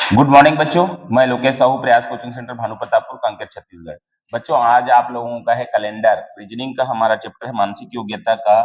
Good morning बच्चों, मैं लोकेश साहू, प्रयास कोचिंग सेंटर भानु प्रतापपुर, कांकेर, छत्तीसगढ़। बच्चों, आज आप लोगों का है कैलेंडर रीजनिंग का हमारा चैप्टर है मानसिक योग्यता का।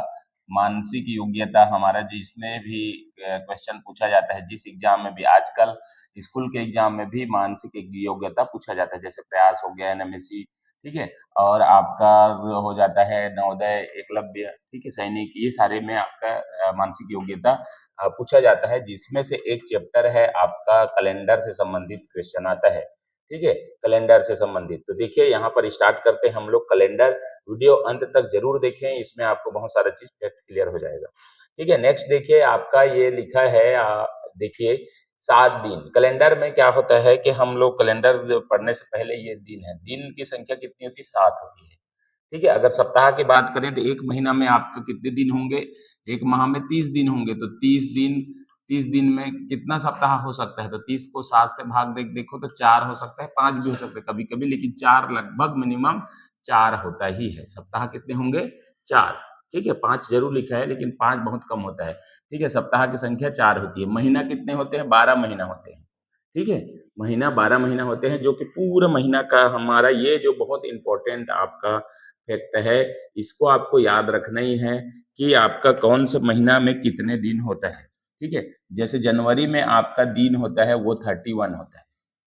मानसिक योग्यता हमारा जिसमें भी क्वेश्चन पूछा जाता है, जिस एग्जाम में भी आजकल स्कूल के एग्जाम में भी मानसिक योग्यता पूछा जाता है, जैसे प्रयास हो गया, एनएमएससी, ठीक है, और आपका हो जाता है नवोदय, एकलव्य, ठीक है, सैनिक, ये सारे में आपका मानसिक योग्यता पूछा जाता है, जिसमें से एक चैप्टर है आपका कैलेंडर से संबंधित क्वेश्चन आता है, ठीक है, कैलेंडर से संबंधित। तो देखिए यहाँ पर स्टार्ट करते हैं हम लोग कैलेंडर। वीडियो अंत तक जरूर देखें, इसमें आपको बहुत सारा चीज फैक्ट क्लियर हो जाएगा, ठीक है। नेक्स्ट देखिए, आपका ये लिखा है, देखिए 7 दिन। कैलेंडर में क्या होता है कि हम लोग कैलेंडर पढ़ने से पहले ये दिन है, दिन की संख्या कितनी होती है? 7 होती है, ठीक है। अगर सप्ताह की बात करें तो एक महीना में आपका कितने दिन होंगे? एक माह में 30 दिन होंगे, तो 30 दिन में कितना सप्ताह हो सकता है? तो 30 को 7 से भाग देखो तो 4 हो सकता है, 5 भी हो सकता है कभी कभी, लेकिन 4 लगभग मिनिमम 4 होता ही है। सप्ताह कितने होंगे? 4, ठीक है। 5 जरूर लिखा है लेकिन 5 बहुत कम होता है, ठीक है। सप्ताह की संख्या 4 होती है। महीना कितने होते हैं? 12 महीना होते हैं, ठीक है। महीना 12 महीना होते हैं, जो कि पूरा महीना का हमारा ये जो बहुत इंपॉर्टेंट आपका फैक्ट है, इसको आपको याद रखना ही है कि आपका कौन से महीना में कितने दिन होता है, ठीक है। जैसे जनवरी में आपका दिन होता है वो 31 होता है,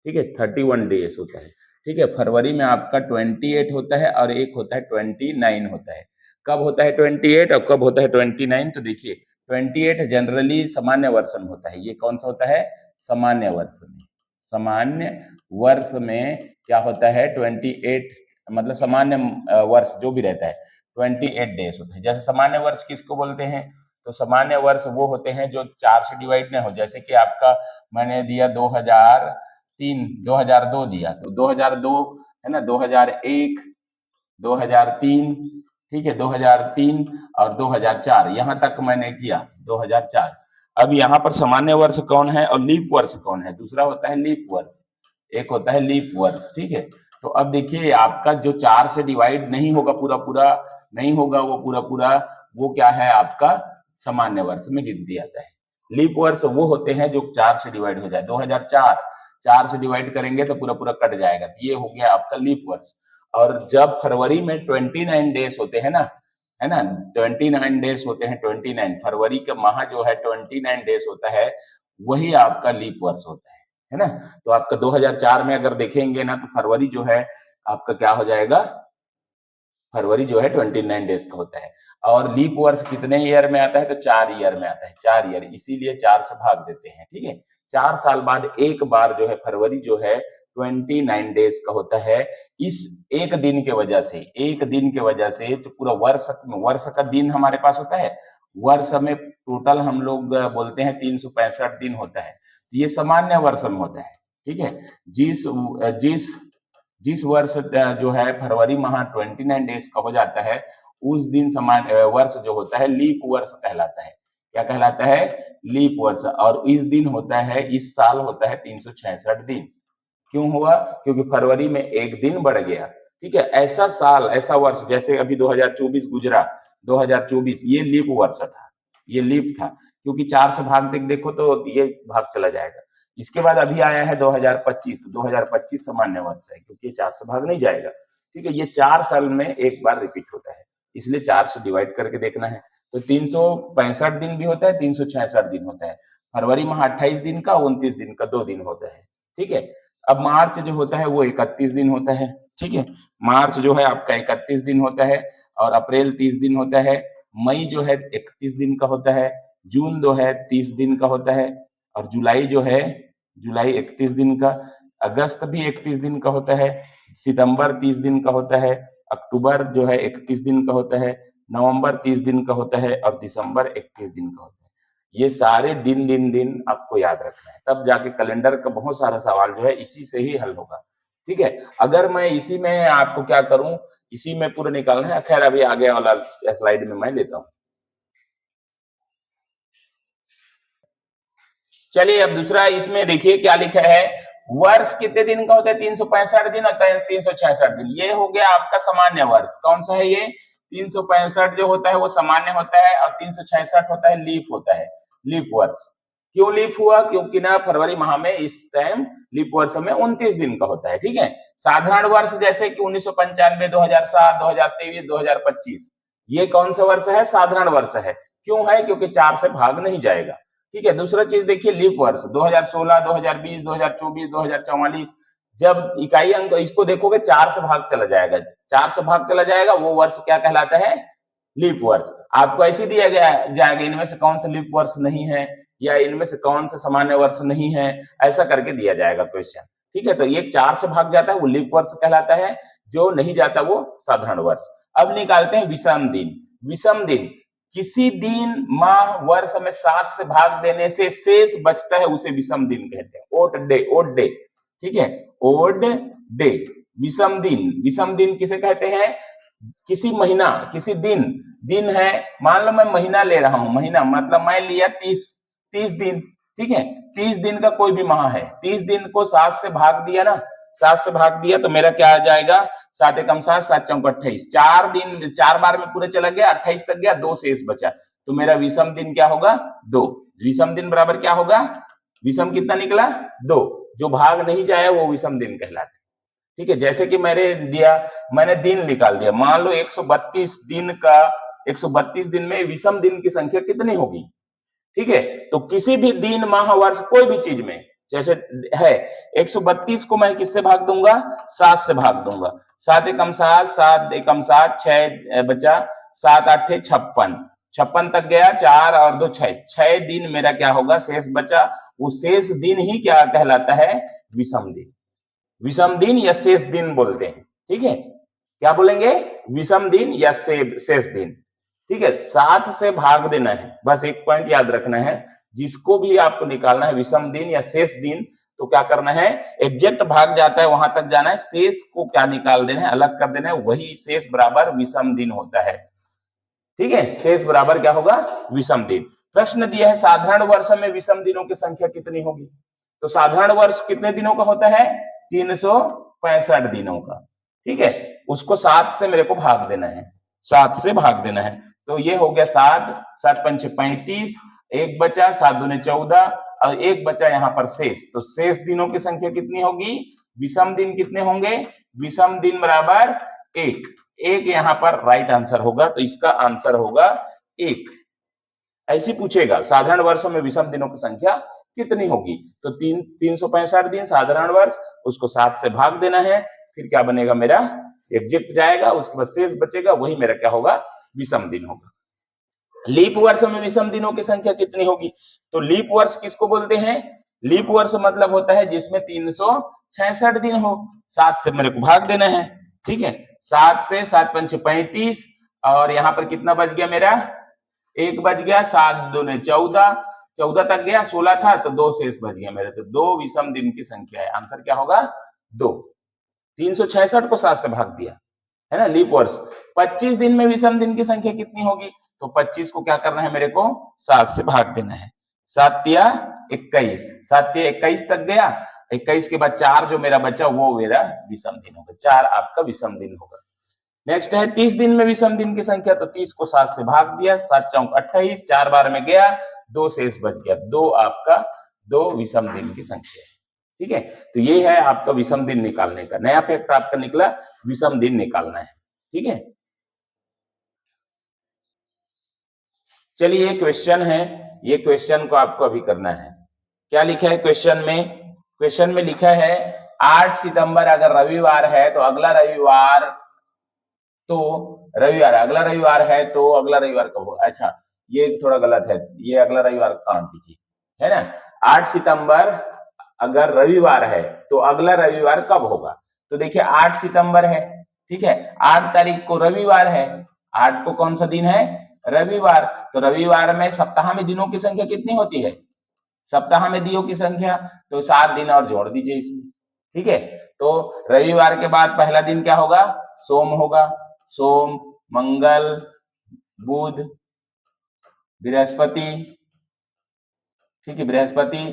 ठीक है, 31 डेज होता है, ठीक है। फरवरी में आपका 28 होता है और एक होता है 29 होता है। कब होता है 28 और कब होता है 29? तो देखिए 28 जनरली सामान्य वर्ष में होता है। ये कौन सा होता है? सामान्य वर्ष में। सामान्य वर्ष में क्या होता है? 28, मतलब सामान्य वर्ष जो भी रहता है 28 डेज होता है। जैसे सामान्य वर्ष किसको बोलते हैं? तो सामान्य वर्ष वो होते हैं जो 4 से डिवाइड न हो। जैसे कि आपका मैंने दिया 2002 दिया, तो 2002 है ना, 2001, 2003, ठीक है, 2003 और 2004, यहाँ तक मैंने किया 2004। अब यहाँ पर सामान्य वर्ष कौन है और लीप वर्ष कौन है? दूसरा होता है लीप वर्ष, एक होता है लीप वर्ष, ठीक है। तो अब देखिए आपका जो 4 से डिवाइड नहीं होगा, पूरा पूरा नहीं होगा, वो पूरा पूरा वो क्या है? आपका सामान्य वर्ष में गिनती आता है। लीप वर्ष वो होते हैं जो 4 से डिवाइड हो जाए। 2004 4 से डिवाइड करेंगे तो पूरा पूरा कट जाएगा, तो ये हो गया आपका लीप वर्ष। और जब फरवरी में 29 डेज होते हैं ना, है ना, 29 डेज होते हैं, 29 फरवरी का माह जो है 29 डेज होता है, वही आपका लीप वर्ष होता है ना। तो आपका 2004 में अगर देखेंगे ना, तो फरवरी जो है आपका क्या हो जाएगा? फरवरी जो है 29 डेज का होता है। और लीप वर्ष कितने ईयर में आता है? तो 4 ईयर में आता है, 4 ईयर, इसीलिए 4 से भाग देते हैं, ठीक है। 4 साल बाद एक बार जो है फरवरी जो है 29 डेज का होता है। इस एक दिन के वजह से, एक दिन के वजह से जो पूरा वर्ष का दिन हमारे पास होता है, वर्ष में टोटल हम लोग बोलते हैं 365 दिन होता है, ये सामान्य वर्ष में होता है, ठीक है। जिस जिस जिस वर्ष जो है फरवरी माह 29 डेज का हो जाता है, उस दिन समान वर्ष जो होता है लीप वर्ष कहलाता है। क्या कहलाता है? लीप वर्ष। और इस दिन होता है, इस साल होता है 366 दिन। क्यों हुआ? क्योंकि फरवरी में एक दिन बढ़ गया, ठीक है। ऐसा साल, ऐसा वर्ष, जैसे अभी 2024 गुजरा, 2024 ये लीप वर्ष था, ये लीप था, क्योंकि 4 से भाग देखो तो ये भाग चला जाएगा। इसके बाद अभी आया है 2025, तो 2025 सामान्य वर्ष है, क्योंकि 4 से भाग नहीं जाएगा, ठीक है। ये 4 साल में एक बार रिपीट होता है, इसलिए 4 से डिवाइड करके देखना है। तो 365 दिन भी होता है, 366 दिन होता है। फरवरी माह 28 दिन का, 29 दिन का, 2 दिन होता है, ठीक है। अब मार्च जो होता है वो 31 दिन होता है, ठीक है। मार्च जो है आपका 31 दिन होता है, और अप्रैल 30 दिन होता है, मई जो है 31 दिन का होता है, जून जो है 30 दिन का होता है, और जुलाई जो है, जुलाई 31 दिन का, अगस्त भी 31 दिन का होता है, सितंबर 30 दिन का होता है, अक्टूबर जो है 31 दिन का होता है, नवंबर 30 दिन का होता है, और दिसंबर 31 दिन का होता है। ये सारे दिन आपको याद रखना है, तब जाके कैलेंडर का बहुत सारा सवाल जो है इसी से ही हल होगा, ठीक है। अगर मैं इसी में आपको क्या करूं, इसी में पूरा निकालना है। खैर अभी आगे वाला स्लाइड में मैं लेता हूं। चलिए अब दूसरा इसमें देखिए क्या लिखा है, वर्ष कितने दिन का होता है? 365 दिन होता है, 366 दिन। ये हो गया आपका सामान्य वर्ष। कौन सा है ये? 365 जो होता है वो सामान्य होता है, और 366 होता है लीप होता है, लीप वर्ष। क्यों लीप हुआ? क्योंकि ना फरवरी माह में इस टाइम लीप वर्ष में 29 दिन का होता है, ठीक है। साधारण वर्ष जैसे कि 1995, 2007, 2023, 2025, ये कौन सा वर्ष है? साधारण वर्ष है। क्यों है? क्योंकि 4 से भाग नहीं जाएगा, ठीक है। दूसरा चीज देखिए, लीप वर्ष 2016, 2020, 2024, 2044, जब इकाई अंक इसको देखोगे 4 से भाग चला जाएगा, 4 से भाग चला जाएगा, वो वर्ष क्या कहलाता है? लीप वर्ष। आपको ऐसे दिया जाएगा, इनमें से कौन सा लीप वर्ष नहीं है, या इनमें से कौन सा सामान्य वर्ष नहीं है, ऐसा करके दिया जाएगा क्वेश्चन, ठीक है। तो ये 4 से भाग जाता है, वो लीप वर्ष कहलाता है, जो नहीं जाता वो साधारण वर्ष। अब निकालते हैं विषम दिन। विषम दिन, किसी दिन, माह, वर्ष में 7 से भाग देने से शेष बचता है, उसे विषम दिन कहते हैं। ओड डे, ओड डे, ठीक है, ओड डे, विषम दिन। विषम दिन किसे कहते हैं? किसी महीना, किसी दिन, दिन है, मान लो मैं महीना ले रहा हूं, महीना मतलब मैं लिया 30 दिन, ठीक है। 30 दिन का कोई भी माह है, 30 दिन को 7 से भाग दिया ना, 7 से भाग दिया तो मेरा क्या आ जाएगा? 7 एकम 7, 7 चौक 28, 4 दिन, 4 बार में पूरे चला गया, 28 तक गया, 2 शेष बचा, तो मेरा विषम दिन क्या होगा? 2। विषम दिन बराबर क्या होगा? विषम कितना निकला? 2। जो भाग नहीं जाए वो विषम दिन कहलाता है, ठीक है। जैसे कि मैंने दिन निकाल दिया, मान लो 132 दिन का, 132 दिन में विषम दिन की संख्या कितनी होगी, ठीक है। तो किसी भी दिन, माह, वर्ष, कोई भी चीज में जैसे है 132 को मैं किससे भाग दूंगा? 7 से भाग दूंगा। 7 एकम 7, 7 एकम 7, 6 बचा, 7 8 56, 56 तक गया, 4 और 2 6, 6 दिन मेरा क्या होगा? शेष बचा। वो शेष दिन ही क्या कहलाता है? विषम दिन। विषम दिन या शेष दिन बोलते हैं, ठीक है। क्या बोलेंगे? विषम दिन या शेष दिन, ठीक है। 7 से भाग देना है, बस एक पॉइंट याद रखना है, जिसको भी आपको निकालना है विषम दिन या शेष दिन, तो क्या करना है? एग्जैक्ट भाग जाता है वहां तक जाना है, शेष को क्या निकाल देना है? अलग कर देना है, वही शेष बराबर विषम दिन होता है, ठीक है। शेष बराबर क्या होगा? विषम दिन। प्रश्न दिया है साधारण वर्ष में विषम दिनों की संख्या कितनी होगी? तो साधारण वर्ष कितने दिनों का होता है? 365 दिनों का, ठीक है। उसको 7 से मेरे को भाग देना है, 7 से भाग देना है, तो ये हो गया 7, 7 पंचे 35, एक बचा, 7 दूने 14 और एक बचा यहाँ पर शेष। तो शेष दिनों की संख्या कितनी होगी? विषम दिन कितने होंगे? विषम दिन बराबर 1। एक यहाँ पर राइट आंसर होगा, तो इसका आंसर होगा 1। ऐसे पूछेगा साधारण वर्ष में विषम दिनों की संख्या कितनी होगी? तो 365 दिन साधारण वर्ष, उसको 7 से भाग देना है, फिर क्या बनेगा मेरा? एग्जैक्ट जाएगा, उसके बाद शेष बचेगा, वही मेरा क्या होगा? विषम दिन होगा। लीप वर्ष में विषम दिनों की संख्या कितनी होगी? तो लीप वर्ष किसको बोलते हैं? लीप वर्ष मतलब होता है जिसमें 366 दिन हो, 7 से मेरे को भाग देना है, ठीक है। 7 से 7 पंचे 35 और यहाँ पर कितना बच गया मेरा? 1 बच गया, 7 दूने 14, 14 तक गया, 16 था तो 2 शेष बच गया मेरे, तो 2 विषम दिन की संख्या है। आंसर क्या होगा? 2। 366 को 7 से भाग दिया, है ना, लीप वर्ष। 25 दिन में विषम दिन की संख्या कितनी होगी? तो 25 को क्या करना है मेरे को? 7 से भाग देना है। 7 तिया 21, 7 तिया 21 तक गया, 21 के बाद 4 जो मेरा बचा वो मेरा विषम दिन होगा, 4 आपका विषम दिन होगा। नेक्स्ट है 30 दिन में विषम दिन की संख्या, तो 30 को 7 से भाग दिया, 7 चौक 28, 4 बार में गया, 2 शेष बच गया, 2 आपका 2 विषम दिन की संख्या, ठीक है। तो ये है आपका विषम दिन निकालने का नया फैक्ट आपका निकला, विषम दिन निकालना है, ठीक है। चलिए ये क्वेश्चन है, ये क्वेश्चन को आपको अभी करना है। क्या लिखा है क्वेश्चन में? क्वेश्चन में लिखा है 8 सितंबर अगर रविवार है तो अगला रविवार, अगला रविवार है तो अगला रविवार कब होगा? अच्छा ये थोड़ा गलत है, ये अगला रविवार काट दीजिए, है ना। 8 सितंबर अगर रविवार है तो अगला रविवार कब होगा? तो देखिए 8 सितंबर है, ठीक है, 8 तारीख को रविवार है, 8 को कौन सा दिन है? रविवार। तो रविवार में सप्ताह में दिनों की संख्या कितनी होती है? सप्ताह में दिनों की संख्या, तो 7 दिन और जोड़ दीजिए इसमें, ठीक है। तो रविवार के बाद पहला दिन क्या होगा? सोम होगा, सोम, मंगल, बुध, बृहस्पति, ठीक है, बृहस्पति,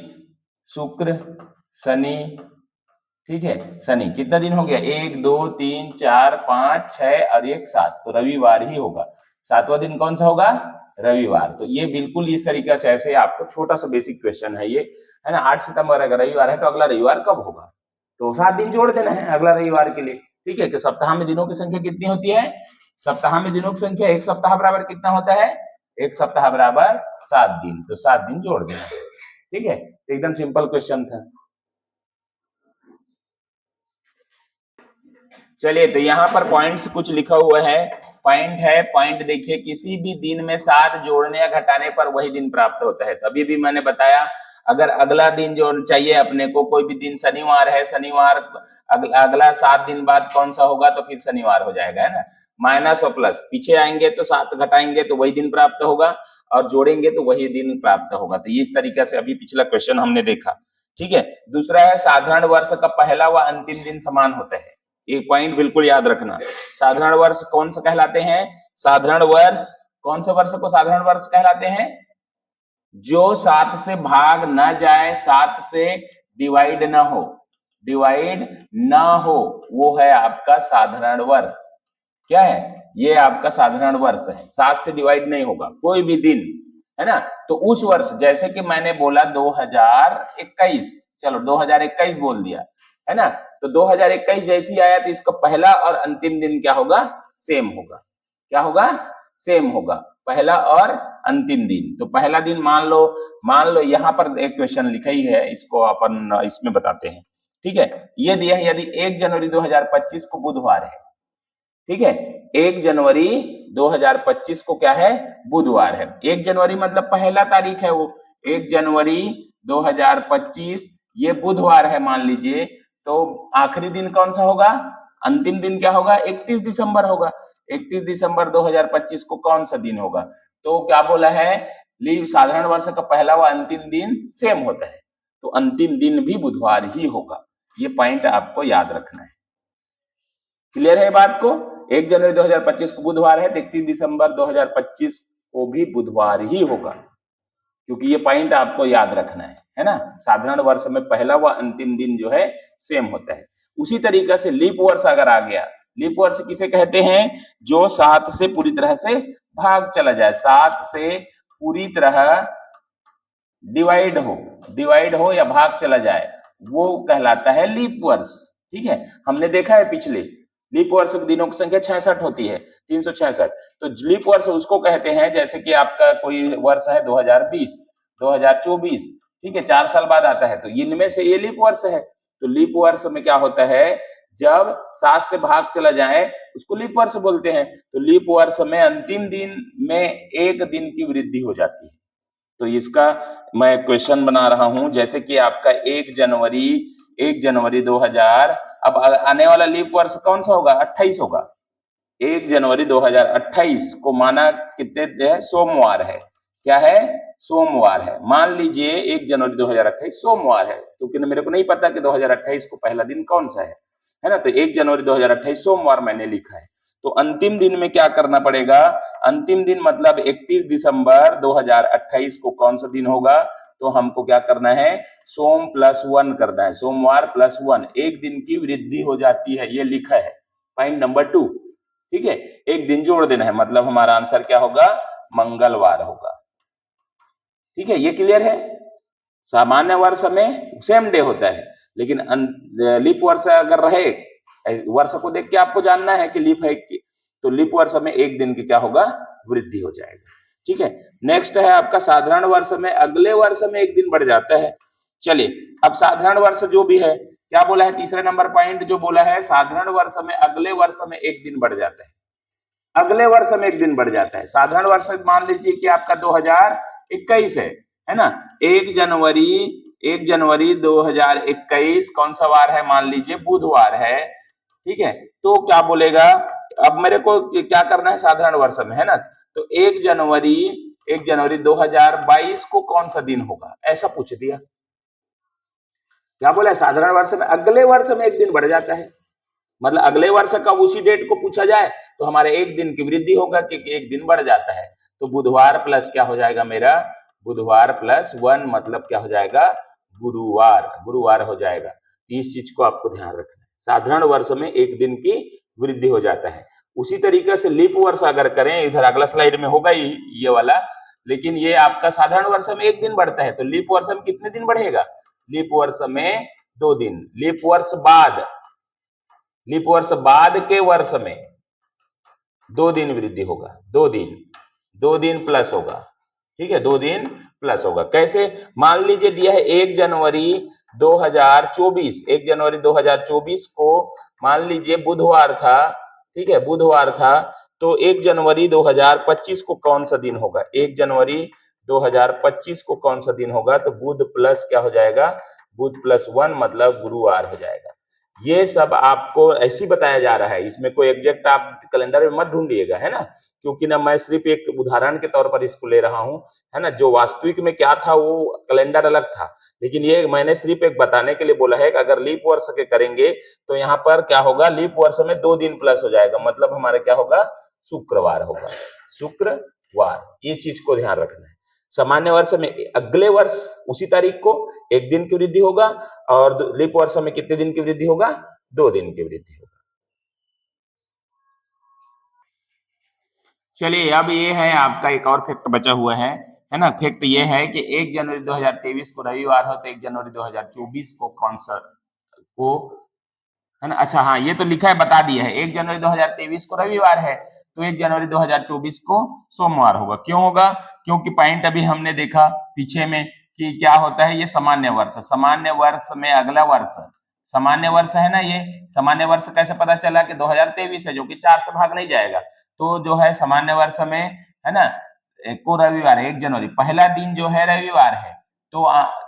शुक्र, शनि, ठीक है, शनि। कितना दिन हो गया? 1 2 3 4 5 6 और 1 7, तो रविवार ही होगा। 7वां दिन कौन सा होगा? रविवार। तो ये बिल्कुल इस तरीके से ऐसे आपको छोटा सा बेसिक क्वेश्चन है ये, है ना। 8 सितंबर अगर रविवार है तो अगला रविवार कब होगा, तो 7 दिन जोड़ देना है अगला रविवार के लिए, ठीक है। तो सप्ताह में दिनों की संख्या कितनी होती है, सप्ताह में दिनों की संख्या, एक सप्ताह बराबर कितना होता है, एक सप्ताह बराबर 7 दिन, तो 7 दिन जोड़ देना, ठीक है। तो एकदम सिंपल क्वेश्चन था। चलिए, तो यहाँ पर पॉइंट्स कुछ लिखा हुआ है, पॉइंट है, पॉइंट देखिए, किसी भी दिन में 7 जोड़ने या घटाने पर वही दिन प्राप्त होता है। तो अभी भी मैंने बताया, अगर अगला दिन जो चाहिए अपने को, कोई भी दिन शनिवार है, शनिवार अगला 7 दिन बाद कौन सा होगा, तो फिर शनिवार हो जाएगा, है ना। माइनस और प्लस, पीछे आएंगे तो 7 घटाएंगे तो वही दिन प्राप्त होगा, और जोड़ेंगे तो वही दिन प्राप्त होगा। तो इस तरीके से अभी पिछला क्वेश्चन हमने देखा, ठीक है। दूसरा है, साधारण वर्ष का पहला व अंतिम दिन समान होता है। एक पॉइंट बिल्कुल याद रखना, साधारण वर्ष कौन सा कहलाते हैं, साधारण वर्ष, कौन से वर्ष को साधारण वर्ष कहलाते हैं, जो 7 से भाग न जाए, 7 से डिवाइड न हो, डिवाइड न हो, वो है आपका साधारण वर्ष। क्या है, ये आपका साधारण वर्ष है, 7 से डिवाइड नहीं होगा कोई भी दिन, है ना। तो उस वर्ष, जैसे कि मैंने बोला 2021, चलो 2021 बोल दिया, है ना। तो 2021 जैसी आया तो इसका पहला और अंतिम दिन क्या होगा, सेम होगा। क्या होगा, सेम होगा, पहला और अंतिम दिन। तो पहला दिन मान लो यहाँ पर एक क्वेश्चन लिखा ही है, इसको अपन इसमें बताते हैं, ठीक है। ये दिया है, यदि 1 जनवरी 2025 को बुधवार है, ठीक है, 1 जनवरी 2025 को क्या है, बुधवार है। 1 जनवरी मतलब पहला तारीख है वो, 1 जनवरी 2025 ये बुधवार है मान लीजिए, तो आखिरी दिन कौन सा होगा, अंतिम दिन क्या होगा, 31 दिसंबर होगा। 31 दिसंबर 2025 को कौन सा दिन होगा, तो क्या बोला है, लीव साधारण वर्ष का पहला व अंतिम दिन सेम होता है, तो अंतिम दिन भी बुधवार ही होगा। ये पॉइंट आपको याद रखना है। क्लियर है बात को, 1 जनवरी 2025 को बुधवार है, तो 31 दिसंबर 2025 को भी बुधवार ही होगा, क्योंकि ये पॉइंट आपको याद रखना है ना। साधारण वर्ष में पहला व अंतिम दिन जो है सेम होता है। उसी तरीके से लीप वर्ष अगर आ गया, लीप वर्ष किसे कहते हैं, जो 7 से पूरी तरह से भाग चला जाए, 7 से पूरी तरह डिवाइड हो या भाग चला जाए, वो कहलाता है लीप वर्ष, ठीक है। हमने देखा है पिछले, लीप वर्ष दिनों की संख्या 66 होती है, 366। तो लीप वर्ष उसको कहते हैं, जैसे कि आपका कोई वर्ष है 2020, 2024, ठीक है, 4 साल बाद आता है, तो इनमें से ये लीप वर्ष है। तो लीप वर्ष में क्या होता है, जब 7 से भाग चला जाए उसको लीप वर्ष बोलते हैं। तो लीप वर्ष में अंतिम दिन में 1 दिन की वृद्धि हो जाती है। तो इसका मैं क्वेश्चन बना रहा हूं, जैसे कि आपका 1 जनवरी 2000, अब आने वाला लीप वर्ष कौन सा होगा, 28 होगा। 1 जनवरी 2028 को माना कितने सोमवार है, क्या है, सोमवार है। मान लीजिए 1 जनवरी 2028 सोमवार है, क्योंकि मेरे को नहीं पता कि 2028 को पहला दिन कौन सा है ना। तो 1 जनवरी 2028 सोमवार मैंने लिखा है। तो अंतिम दिन में क्या करना पड़ेगा, अंतिम दिन मतलब 31 दिसंबर 2028 को कौन सा दिन होगा, तो हमको क्या करना है, सोम +1 करना है, सोमवार +1, 1 दिन की वृद्धि हो जाती है, ये लिखा है पॉइंट नंबर 2, ठीक है। 1 दिन जोड़ देना है, मतलब हमारा आंसर क्या होगा, मंगलवार होगा, ठीक है। ये क्लियर है। सामान्य वर्ष में सेम डे होता है, लेकिन लीप वर्ष अगर रहे, वर्ष को देख के आपको जानना है कि लीप है कि, तो लीप वर्ष में 1 दिन की क्या होगा, वृद्धि हो जाएगा, ठीक है। नेक्स्ट है आपका साधारण वर्ष में अगले वर्ष में 1 दिन बढ़ जाता है। चलिए, अब साधारण वर्ष जो भी है, क्या बोला है, तीसरा नंबर पॉइंट जो बोला है, साधारण वर्ष में अगले वर्ष में 1 दिन बढ़ जाता है, अगले वर्ष में 1 दिन बढ़ जाता है। साधारण वर्ष मान लीजिए कि आपका 2021 है ना, 1 जनवरी 2021 कौन सा वार है, मान लीजिए बुधवार है, ठीक है। तो क्या बोलेगा, अब मेरे को क्या करना है साधारण वर्ष में, है ना। तो 1 जनवरी 2022 को कौन सा दिन होगा, ऐसा पूछ दिया। क्या बोला, साधारण वर्ष में अगले वर्ष में 1 दिन बढ़ जाता है, मतलब अगले वर्ष का उसी डेट को पूछा जाए तो हमारे 1 दिन की वृद्धि होगा, क्योंकि 1 दिन बढ़ जाता है। तो बुधवार प्लस क्या हो जाएगा मेरा, बुधवार +1 मतलब क्या हो जाएगा, गुरुवार हो जाएगा। इस चीज को आपको ध्यान रखना है, साधारण वर्ष में 1 दिन की वृद्धि हो जाता है। उसी तरीके से लीप वर्ष अगर करें, इधर अगला स्लाइड में होगा ही ये वाला, लेकिन ये आपका साधारण वर्ष में 1 दिन बढ़ता है, तो लीप वर्ष में कितने दिन बढ़ेगा? लीप वर्ष में 2 दिन। लीप वर्ष बाद के वर्ष में 2 दिन वृद्धि होगा, 2 दिन प्लस होगा, ठीक है, 2 दिन प्लस होगा। कैसे? मान लीजिए दिया है 1 जनवरी 2024 को, मान लीजिए बुधवार था, ठीक है, बुधवार था, तो 1 जनवरी 2025 को कौन सा दिन होगा? 1 जनवरी 2025 को कौन सा दिन होगा? तो बुध प्लस क्या हो जाएगा? बुध प्लस 1 मतलब गुरुवार हो जाएगा। ये सब आपको ऐसे बताया जा रहा है, इसमें कोई एग्जैक्ट आप कैलेंडर में मत ढूंढिएगा, है ना, क्योंकि ना मैं सिर्फ एक उदाहरण के तौर पर इसको ले रहा हूं, है ना। जो वास्तविक में क्या था वो कैलेंडर अलग था, लेकिन ये मैंने सिर्फ एक बताने के लिए बोला है कि अगर लीप वर्ष के करेंगे तो यहाँ पर क्या होगा? लीप वर्ष में 2 दिन प्लस हो जाएगा, मतलब हमारा क्या होगा? शुक्रवार होगा, शुक्रवार। ये चीज को ध्यान रखना है। सामान्य वर्ष में अगले वर्ष उसी तारीख को 1 दिन की वृद्धि होगा, और लीप वर्ष में कितने दिन की वृद्धि होगा? 2 दिन की वृद्धि होगा। चलिए, अब ये है आपका एक और फैक्ट बचा हुआ है ना। फैक्ट ये है कि 1 जनवरी 2023 को रविवार हो, तो 1 जनवरी 2024 को कौन सा को, है ना। अच्छा हाँ, ये तो लिखा है, बता दिया है, 1 जनवरी 2023 को रविवार है, तो 1 जनवरी 2024 को सोमवार होगा। क्यों होगा? क्योंकि पॉइंट अभी हमने देखा पीछे में कि क्या होता है, ये सामान्य वर्ष, सामान्य वर्ष में अगला वर्ष, सामान्य वर्ष है ना, ये सामान्य वर्ष कैसे पता चला कि 2023 है, जो कि 4 से भाग नहीं जाएगा, तो जो है सामान्य वर्ष में, है ना, को रविवार है, 1 जनवरी पहला दिन जो है रविवार है, तो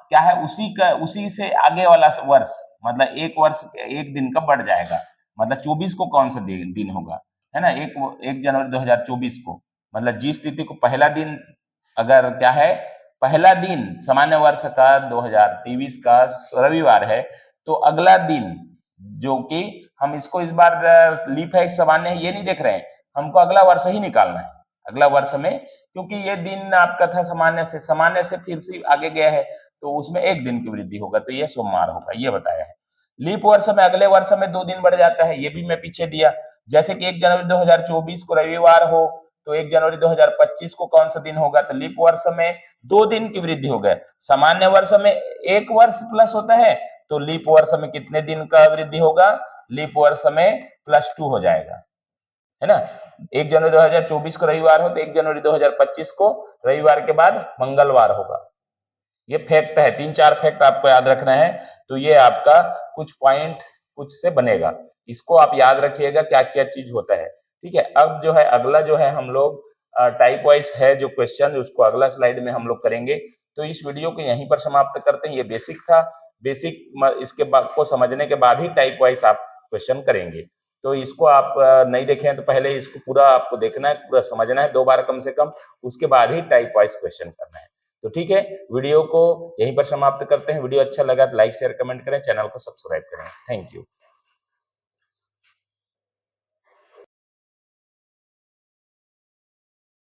क्या है, उसी से आगे वाला वर्ष, मतलब एक वर्ष 1 दिन का बढ़ जाएगा, मतलब 24 को कौन सा दिन होगा, है ना, 1 जनवरी 2024 को, मतलब जिस तिथि को पहला दिन, अगर क्या है, पहला दिन सामान्य वर्ष का 2023 का रविवार है, तो अगला दिन, जो कि हम इसको इस बार लीप है सामान्य है ये नहीं देख रहे हैं, हमको अगला वर्ष ही निकालना है, अगला वर्ष में, क्योंकि ये दिन आपका था सामान्य से फिर से आगे गया है, तो उसमें 1 दिन की वृद्धि होगा, तो ये सोमवार होगा, ये बताया है। लीप वर्ष में अगले वर्ष में 2 दिन बढ़ जाता है, ये भी मैं पीछे दिया, जैसे कि 1 जनवरी 2024 को रविवार हो, तो 1 जनवरी 2025 को कौन सा दिन होगा? तो लीप वर्ष में 2 दिन की वृद्धि हो गया। सामान्य वर्ष में 1 वर्ष प्लस होता है, तो लीप वर्ष में कितने दिन का वृद्धि होगा? लीप वर्ष में +2 हो जाएगा, है ना। 1 जनवरी 2024 को रविवार हो, तो 1 जनवरी 2025 को रविवार के बाद मंगलवार होगा। ये फैक्ट है, 3-4 फैक्ट आपको याद रखना है, तो ये आपका कुछ पॉइंट कुछ से बनेगा, इसको आप याद रखिएगा क्या क्या चीज होता है, ठीक है। अब जो है अगला जो है हम लोग टाइप वाइज है जो क्वेश्चन, उसको अगला स्लाइड में हम लोग करेंगे। तो इस वीडियो को यहीं पर समाप्त करते हैं। ये बेसिक था, बेसिक इसके बाद को समझने के बाद ही टाइप वाइज आप क्वेश्चन करेंगे। तो इसको आप नहीं देखे हैं तो पहले इसको पूरा आपको देखना है, पूरा समझना है 2 बार कम से कम, उसके बाद ही टाइप वाइज क्वेश्चन करना है। तो ठीक है, वीडियो को यहीं पर समाप्त करते हैं। वीडियो अच्छा लगा तो लाइक शेयर कमेंट करें, चैनल को सब्सक्राइब करें। Thank you.